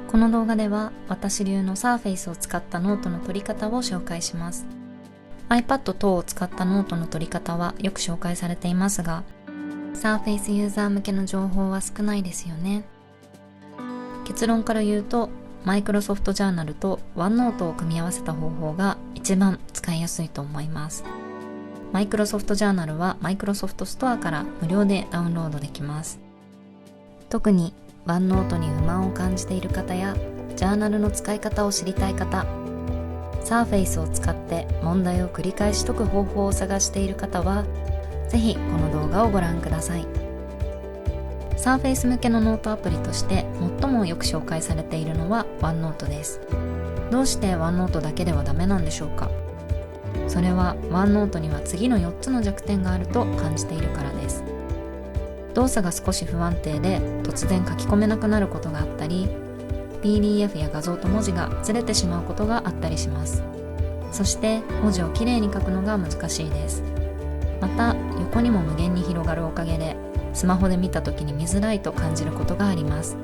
この動画では私流のサーフェイスを使ったノートの取り方を紹介します。 iPad 等を使ったノートの取り方はよく紹介されていますが、サーフェイスユーザー向けの情報は少ないですよね。結論から言うと、マイクロソフトジャーナルとワンノートを組み合わせた方法が一番使いやすいと思います。マイクロソフトジャーナルはマイクロソフトストアから無料でダウンロードできます。特にワンノートに不満を感じている方やジャーナルの使い方を知りたい方、サーフェイスを使って問題を繰り返し解く方法を探している方はぜひこの動画をご覧ください。サーフェイス向けのノートアプリとして最もよく紹介されているのはワンノートです。どうしてワンノートだけではダメなんでしょうか。それはワンノートには次の4つの弱点があると感じているからです。動作が少し不安定で突然書き込めなくなることがあったり、 PDF や画像と文字がずれてしまうことがあったりします。そして文字をきれいに書くのが難しいです。また横にも無限に広がるおかげでスマホで見た時に見づらいと感じることがあります。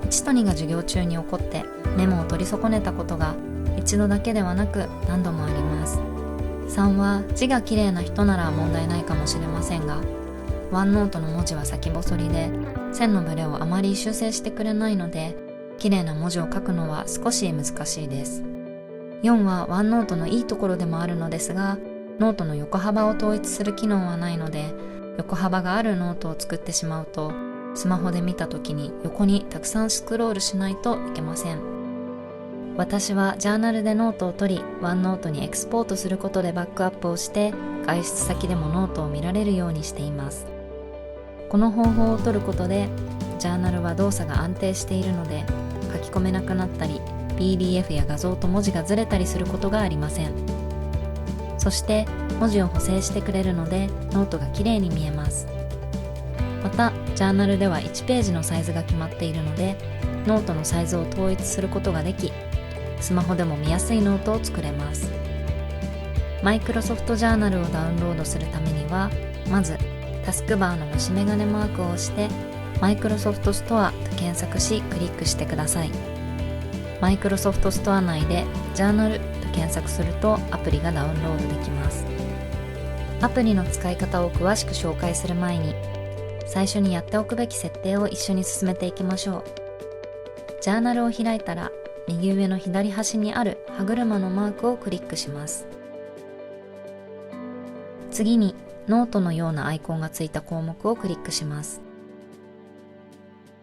1と2が授業中に起こってメモを取り損ねたことが一度だけではなく何度もあります。3は字がきれいな人なら問題ないかもしれませんが、ワンノートの文字は先細りで線のブレをあまり修正してくれないので、きれいな文字を書くのは少し難しいです。4はワンノートのいいところでもあるのですが、ノートの横幅を統一する機能はないので、横幅があるノートを作ってしまうとスマホで見た時に横にたくさんスクロールしないといけません。私はジャーナルでノートを取り、ワンノートにエクスポートすることでバックアップをして外出先でもノートを見られるようにしています。この方法を取ることでジャーナルは動作が安定しているので書き込めなくなったり PDF や画像と文字がずれたりすることがありません。そして文字を補正してくれるのでノートがきれいに見えます。またジャーナルでは1ページのサイズが決まっているのでノートのサイズを統一することができ、スマホでも見やすいノートを作れます。マイクロソフトジャーナルをダウンロードするためには、まずタスクバーの虫眼鏡マークを押してマイクロソフトストアと検索しクリックしてください。マイクロソフトストア内でジャーナルと検索するとアプリがダウンロードできます。アプリの使い方を詳しく紹介する前に、最初にやっておくべき設定を一緒に進めていきましょう。ジャーナルを開いたら右上の左端にある歯車のマークをクリックします。次にノートのようなアイコンがついた項目をクリックします。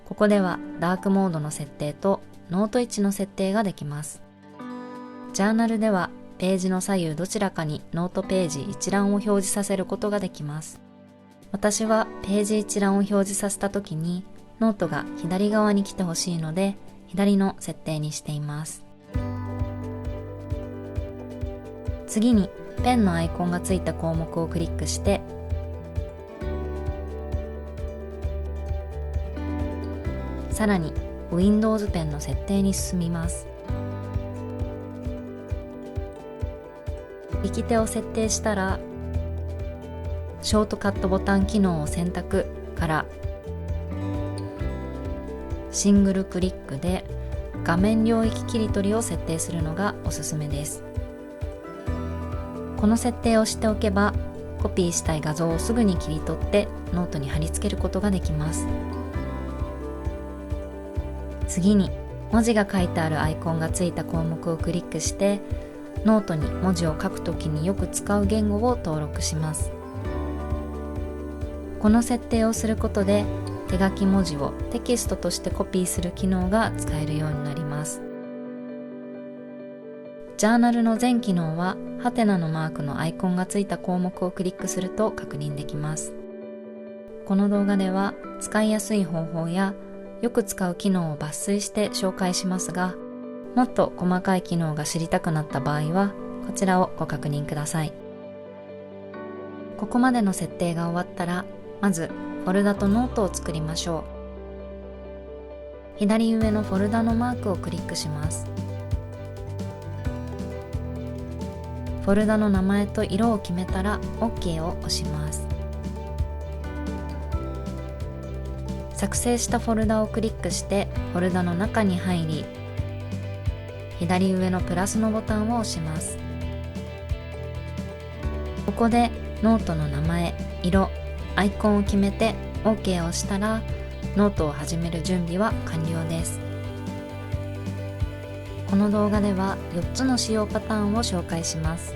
ここではダークモードの設定とノート位置の設定ができます。ジャーナルではページの左右どちらかにノートページ一覧を表示させることができます。私はページ一覧を表示させたときにノートが左側に来てほしいので左の設定にしています。次にペンのアイコンがついた項目をクリックしてさらに Windows ペンの設定に進みます。利き手を設定したらショートカットボタン機能を選択からシングルクリックで画面領域切り取りを設定するのがおすすめです。この設定をしておけばコピーしたい画像をすぐに切り取ってノートに貼り付けることができます。次に文字が書いてあるアイコンがついた項目をクリックしてノートに文字を書くときによく使う言語を登録します。この設定をすることで手書き文字をテキストとしてコピーする機能が使えるようになります。ジャーナルの全機能はハテナのマークのアイコンがついた項目をクリックすると確認できます。この動画では使いやすい方法やよく使う機能を抜粋して紹介しますが、もっと細かい機能が知りたくなった場合はこちらをご確認ください。ここまでの設定が終わったらまずフォルダとノートを作りましょう。左上のフォルダのマークをクリックします。フォルダの名前と色を決めたら OK を押します。作成したフォルダをクリックしてフォルダの中に入り、左上のプラスのボタンを押します。ここでノートの名前、色、アイコンを決めて OK を押したら、ノートを始める準備は完了です。この動画では4つの使用パターンを紹介します。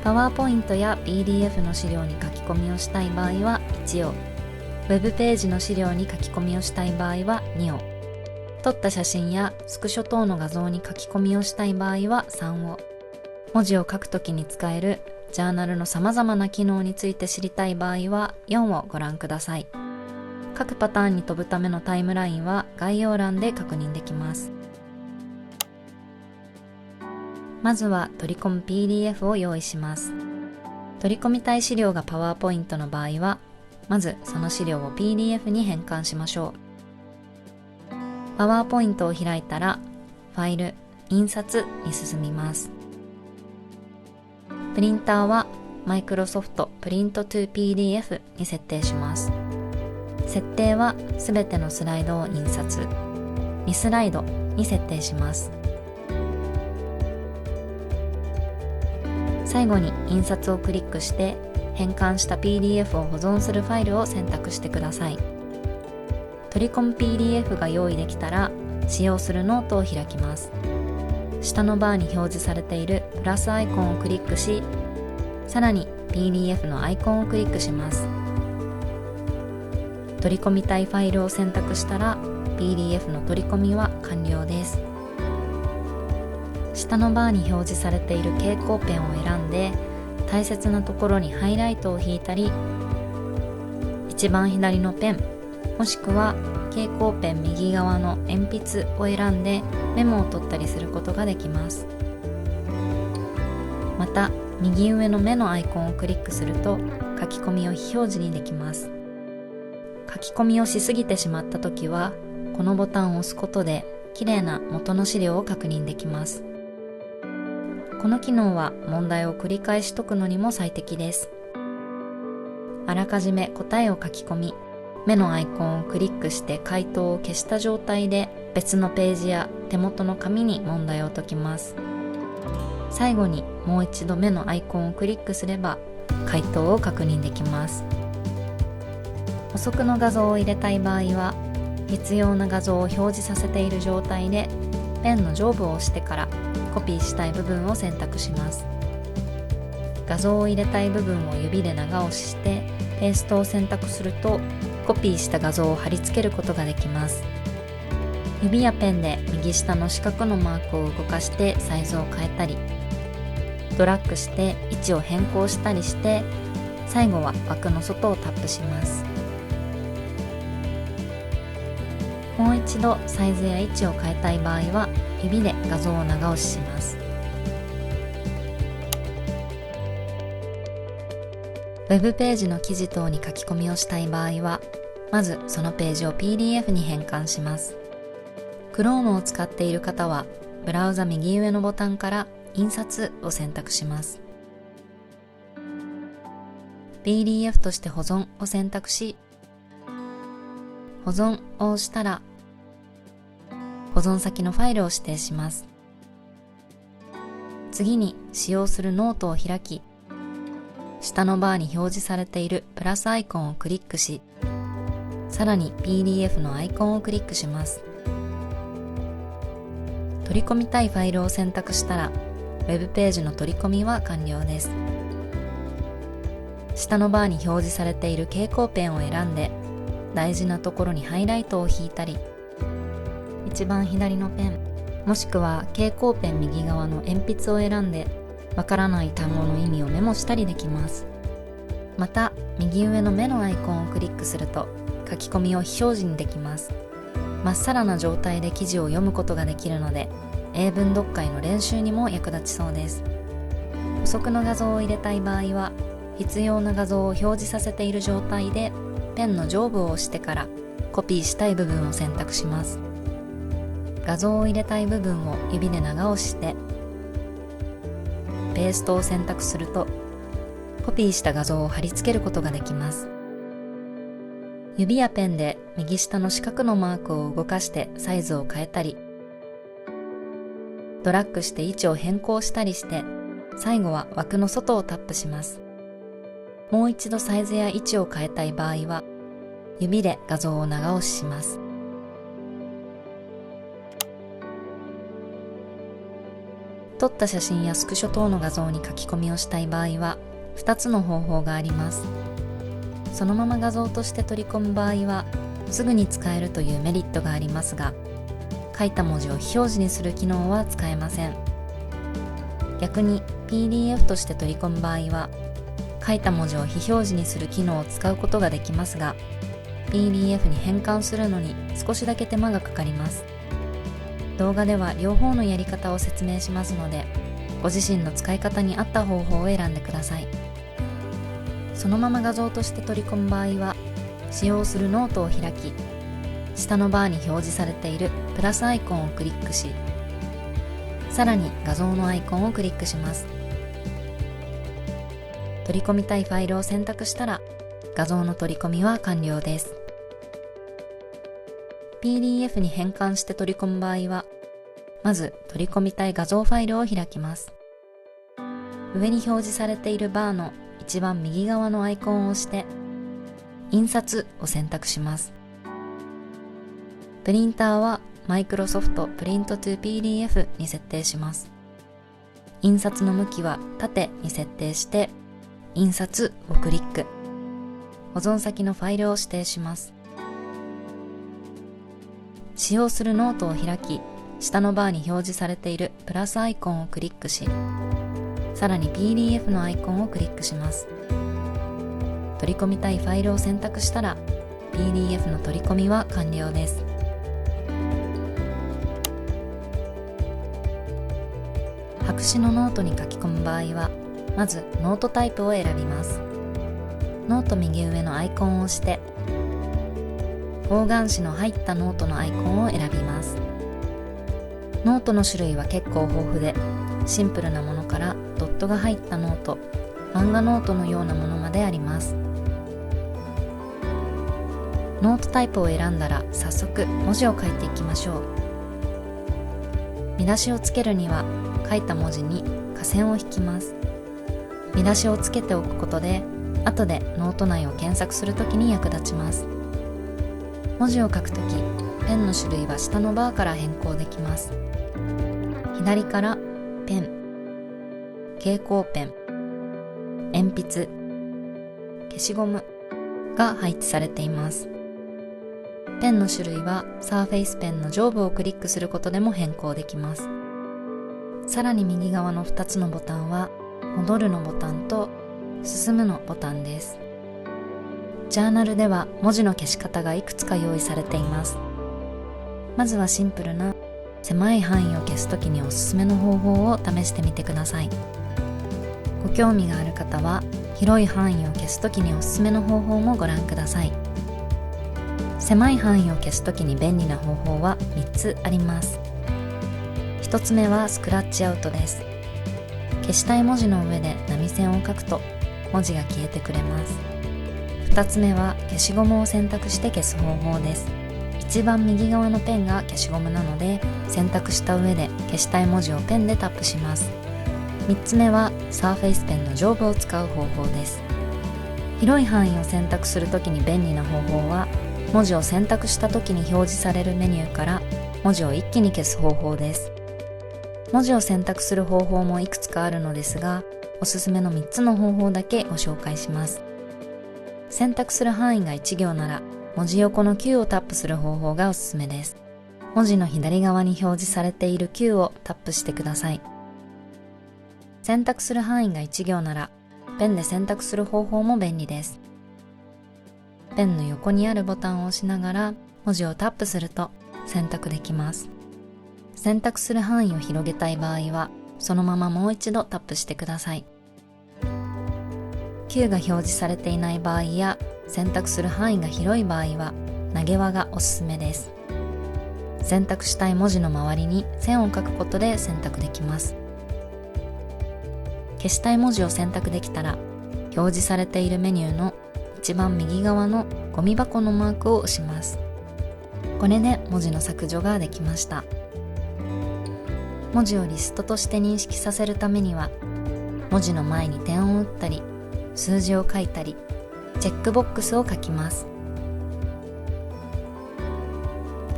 パワーポイントや PDF の資料に書き込みをしたい場合は1を、ウェブページの資料に書き込みをしたい場合は2を、撮った写真やスクショ等の画像に書き込みをしたい場合は3を、文字を書くときに使えるジャーナルの様々な機能について知りたい場合は4をご覧ください。各パターンに飛ぶためのタイムラインは概要欄で確認できます。まずは取り込む PDF を用意します。取り込みたい資料がパワーポイントの場合は、まずその資料を PDF に変換しましょう。パワーポイントを開いたら、ファイル、印刷に進みます。プリンターは Microsoft Print to PDF に設定します。設定はすべてのスライドを印刷、2スライドに設定します。最後に印刷をクリックして変換した PDF を保存するファイルを選択してください。取り込む PDF が用意できたら使用するノートを開きます。下のバーに表示されているプラスアイコンをクリックし、さらに PDF のアイコンをクリックします。取り込みたいファイルを選択したら PDF の取り込みは完了です。下のバーに表示されている蛍光ペンを選んで、大切なところにハイライトを引いたり、一番左のペン、もしくは蛍光ペン右側の鉛筆を選んでメモを取ったりすることができます。また、右上の目のアイコンをクリックすると書き込みを非表示にできます。書き込みをしすぎてしまったときは、このボタンを押すことで綺麗な元の資料を確認できます。この機能は問題を繰り返し解くのにも最適です。あらかじめ答えを書き込み、目のアイコンをクリックして回答を消した状態で別のページや手元の紙に問題を解きます。最後にもう一度目のアイコンをクリックすれば回答を確認できます。補足の画像を入れたい場合は、必要な画像を表示させている状態でペンの上部を押してからコピーしたい部分を選択します。画像を入れたい部分を指で長押ししてペーストを選択すると、コピーした画像を貼り付けることができます。指やペンで右下の四角のマークを動かしてサイズを変えたり、ドラッグして位置を変更したりして、最後は枠の外をタップします。もう一度サイズや位置を変えたい場合は指で画像を長押しします。ウェブページの記事等に書き込みをしたい場合は、まずそのページを PDF に変換します。Chrome を使っている方は、ブラウザ右上のボタンから印刷を選択します。PDF として保存を選択し、保存を押したら、保存先のファイルを指定します。次に使用するノートを開き、下のバーに表示されているプラスアイコンをクリックし、さらに PDF のアイコンをクリックします。取り込みたいファイルを選択したら、ウェブページの取り込みは完了です。下のバーに表示されている蛍光ペンを選んで、大事なところにハイライトを引いたり、一番左のペン、もしくは蛍光ペン右側の鉛筆を選んで、わからない単語の意味をメモしたりできます。また、右上の目のアイコンをクリックすると、書き込みを非表示にできます。まっさらな状態で記事を読むことができるので、英文読解の練習にも役立ちそうです。補足の画像を入れたい場合は、必要な画像を表示させている状態で、ペンの上部を押してからコピーしたい部分を選択します。画像を入れたい部分を指で長押して、ペーストを選択すると、コピーした画像を貼り付けることができます。指やペンで右下の四角のマークを動かしてサイズを変えたり、ドラッグして位置を変更したりして、最後は枠の外をタップします。もう一度サイズや位置を変えたい場合は、指で画像を長押しします。撮った写真やスクショ等の画像に書き込みをしたい場合は、2つの方法があります。そのまま画像として取り込む場合は、すぐに使えるというメリットがありますが、書いた文字を非表示にする機能は使えません。逆に PDF として取り込む場合は、書いた文字を非表示にする機能を使うことができますが、PDF に変換するのに少しだけ手間がかかります。動画では両方のやり方を説明しますので、ご自身の使い方に合った方法を選んでください。そのまま画像として取り込む場合は、使用するノートを開き、下のバーに表示されているプラスアイコンをクリックし、さらに画像のアイコンをクリックします。取り込みたいファイルを選択したら、画像の取り込みは完了です。PDF に変換して取り込む場合は、まず取り込みたい画像ファイルを開きます。上に表示されているバーの一番右側のアイコンを押して、印刷を選択します。プリンターは Microsoft Print to PDF に設定します。印刷の向きは縦に設定して、印刷をクリック。保存先のファイルを指定します。使用するノートを開き、下のバーに表示されているプラスアイコンをクリックし、さらに PDF のアイコンをクリックします。取り込みたいファイルを選択したら、PDF の取り込みは完了です。白紙のノートに書き込む場合は、まずノートタイプを選びます。ノート右上のアイコンを押して、方眼紙の入ったノートのアイコンを選びます。ノートの種類は結構豊富で、シンプルなものからドットが入ったノート、漫画ノートのようなものまであります。ノートタイプを選んだら早速文字を書いていきましょう。見出しをつけるには書いた文字に下線を引きます。見出しをつけておくことで、後でノート内を検索するときに役立ちます。文字を書くとき、ペンの種類は下のバーから変更できます。左からペン、蛍光ペン、鉛筆、消しゴムが配置されています。ペンの種類はサーフェイスペンの上部をクリックすることでも変更できます。さらに右側の2つのボタンは、戻るのボタンと進むのボタンです。ジャーナルでは文字の消し方がいくつか用意されています。まずはシンプルな狭い範囲を消すときにおすすめの方法を試してみてください。ご興味がある方は広い範囲を消すときにおすすめの方法もご覧ください。狭い範囲を消すときに便利な方法は3つあります。1つ目はスクラッチアウトです。消したい文字の上で波線を書くと文字が消えてくれます。2つ目は消しゴムを選択して消す方法です。一番右側のペンが消しゴムなので、選択した上で消したい文字をペンでタップします。3つ目はサーフェイスペンの上部を使う方法です。広い範囲を選択するときに便利な方法は、文字を選択したときに表示されるメニューから文字を一気に消す方法です。文字を選択する方法もいくつかあるのですが、おすすめの3つの方法だけご紹介します。選択する範囲が1行なら、文字横の Q をタップする方法がおすすめです。文字の左側に表示されている Q をタップしてください。選択する範囲が1行なら、ペンで選択する方法も便利です。ペンの横にあるボタンを押しながら文字をタップすると選択できます。選択する範囲を広げたい場合は、そのままもう一度タップしてください。Q が表示されていない場合や、選択する範囲が広い場合は、投げ輪がおすすめです。選択したい文字の周りに線を描くことで選択できます。消したい文字を選択できたら、表示されているメニューの一番右側のゴミ箱のマークを押します。これで文字の削除ができました。文字をリストとして認識させるためには、文字の前に点を打ったり、数字を書いたり、チェックボックスを書きます。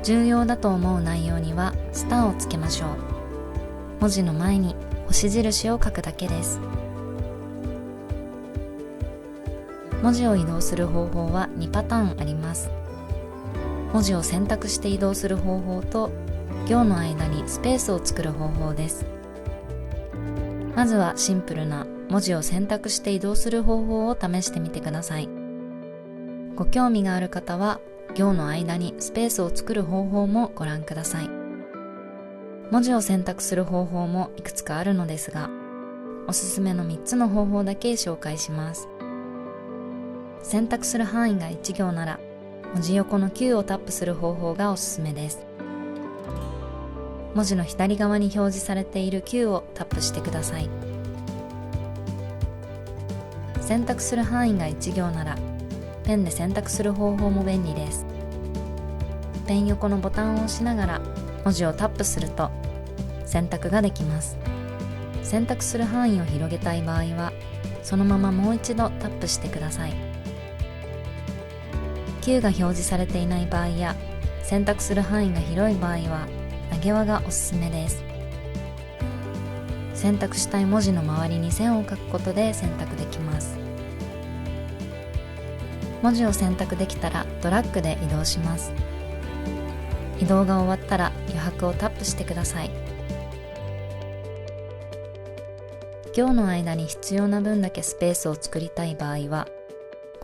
重要だと思う内容にはスターをつけましょう。文字の前に星印を書くだけです。文字を移動する方法は2パターンあります。文字を選択して移動する方法と、行の間にスペースを作る方法です。まずはシンプルな文字を選択して移動する方法を試してみてください。ご興味がある方は、行の間にスペースを作る方法もご覧ください。文字を選択する方法もいくつかあるのですが、おすすめの3つの方法だけ紹介します。選択する範囲が1行なら、文字横の Q をタップする方法がおすすめです。文字の左側に表示されている Q をタップしてください。選択する範囲が1行なら、ペンで選択する方法も便利です。ペン横のボタンを押しながら文字をタップすると選択ができます。選択する範囲を広げたい場合は、そのままもう一度タップしてください。Q が表示されていない場合や、選択する範囲が広い場合は、投げ輪がおすすめです。選択したい文字の周りに線を描くことで選択できます。文字を選択できたらドラッグで移動します。移動が終わったら余白をタップしてください。行の間に必要な分だけスペースを作りたい場合は、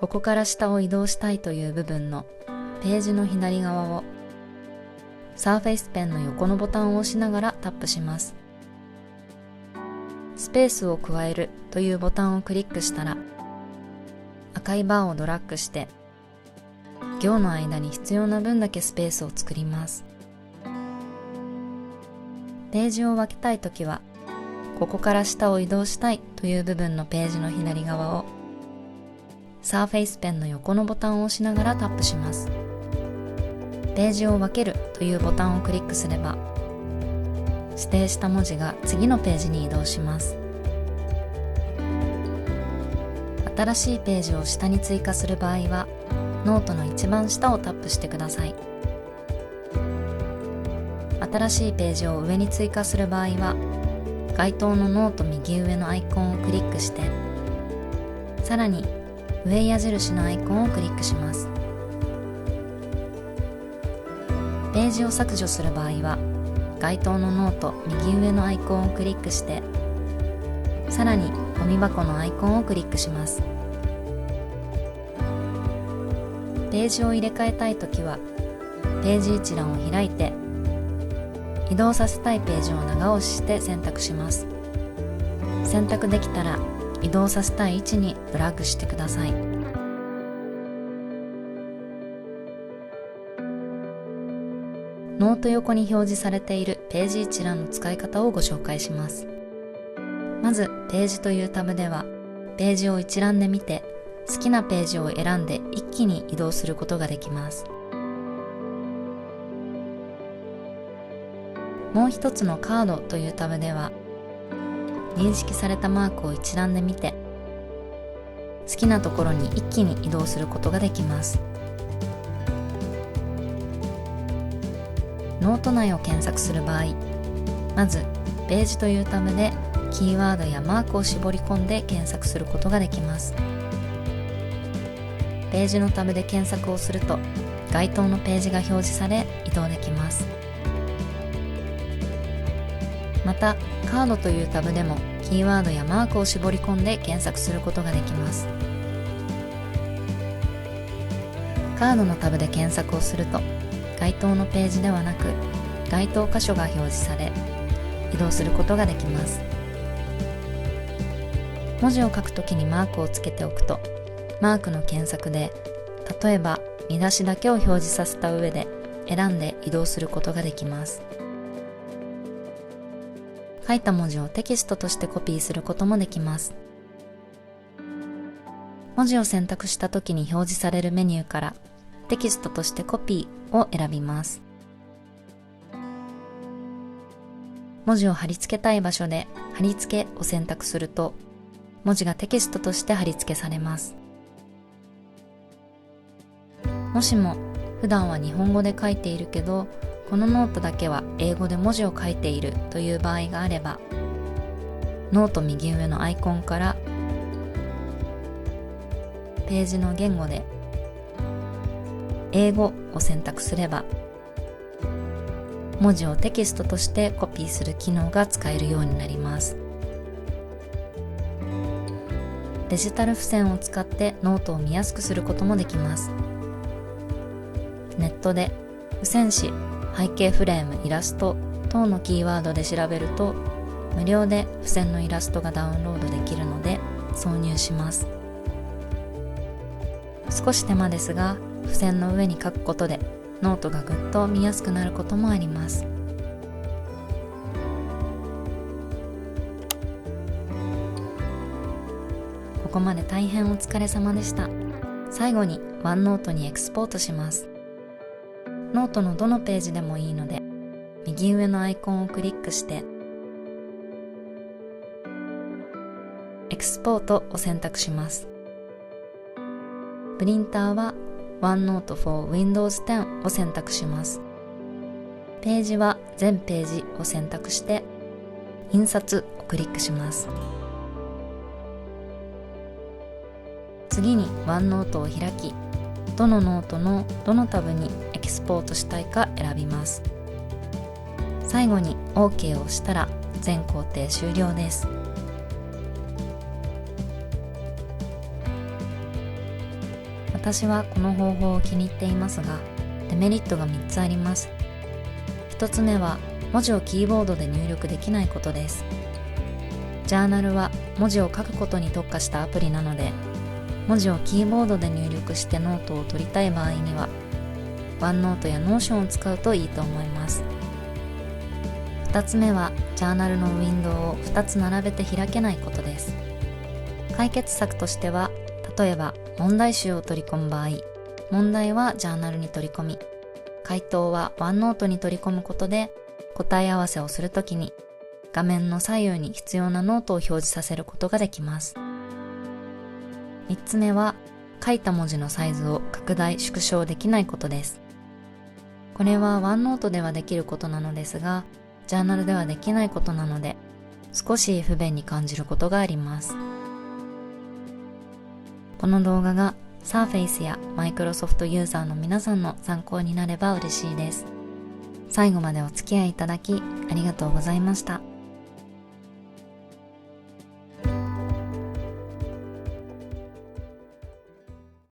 ここから下を移動したいという部分のページの左側をサーフェイスペンの横のボタンを押しながらタップします。スペースを加えるというボタンをクリックしたら、赤いバーをドラッグして行の間に必要な分だけスペースを作ります。ページを分けたいときは、ここから下を移動したいという部分のページの左側をサーフェイスペンの横のボタンを押しながらタップします。ページを分けるというボタンをクリックすれば、指定した文字が次のページに移動します。新しいページを下に追加する場合は、ノートの一番下をタップしてください。新しいページを上に追加する場合は、該当のノート右上のアイコンをクリックして、さらに上矢印のアイコンをクリックします。ページを削除する場合は、該当のノート右上のアイコンをクリックして、さらにゴミ箱のアイコンをクリックします。ページを入れ替えたいときは、ページ一覧を開いて、移動させたいページを長押しして選択します。選択できたら、移動させたい位置にドラッグしてください。ノート横に表示されているページ一覧の使い方をご紹介します。まず、ページというタブでは、ページを一覧で見て、好きなページを選んで一気に移動することができます。もう一つのカードというタブでは、認識されたマークを一覧で見て、好きなところに一気に移動することができます。ノート内を検索する場合、まずページというタブでキーワードやマークを絞り込んで検索することができます。ページのタブで検索をすると、該当のページが表示され移動できます。また、カードというタブでもキーワードやマークを絞り込んで検索することができます。カードのタブで検索をすると、該当のページではなく、該当箇所が表示され、移動することができます。文字を書くときにマークをつけておくと、マークの検索で、例えば見出しだけを表示させた上で、選んで移動することができます。書いた文字をテキストとしてコピーすることもできます。文字を選択した時に表示されるメニューからテキストとしてコピーを選びます。文字を貼り付けたい場所で貼り付けを選択すると、文字がテキストとして貼り付けされます。もしも普段は日本語で書いているけど、このノートだけは英語で文字を書いているという場合があれば、ノート右上のアイコンからページの言語で英語を選択すれば、文字をテキストとしてコピーする機能が使えるようになります。デジタル付箋を使ってノートを見やすくすることもできます。ネットで付箋紙、背景フレーム、イラスト等のキーワードで調べると、無料で付箋のイラストがダウンロードできるので挿入します。少し手間ですが、付箋の上に書くことでノートがぐっと見やすくなることもあります。ここまで大変お疲れ様でした。最後にワンノートにエクスポートします。ノートのどのページでもいいので、右上のアイコンをクリックしてエクスポートを選択します。プリンターは OneNote for Windows 10を選択します。ページは全ページを選択して印刷をクリックします。次に OneNote を開き、どのノートのどのタブにエキスポートしたいか選びます。最後に OK を押したら全工程終了です。私はこの方法を気に入っていますが、デメリットが3つあります。1つ目は文字をキーボードで入力できないことです。ジャーナルは文字を書くことに特化したアプリなので、文字をキーボードで入力してノートを取りたい場合には、OneNoteや Notion を使うといいと思います。2つ目は、ジャーナルのウィンドウを2つ並べて開けないことです。解決策としては、例えば問題集を取り込む場合、問題はジャーナルに取り込み、回答は OneNote に取り込むことで、答え合わせをするときに、画面の左右に必要なノートを表示させることができます。3つ目は、書いた文字のサイズを拡大・縮小できないことです。これは OneNote ではできることなのですが、ジャーナルではできないことなので、少し不便に感じることがあります。この動画が Surface や Microsoft ユーザーの皆さんの参考になれば嬉しいです。最後までお付き合いいただきありがとうございました。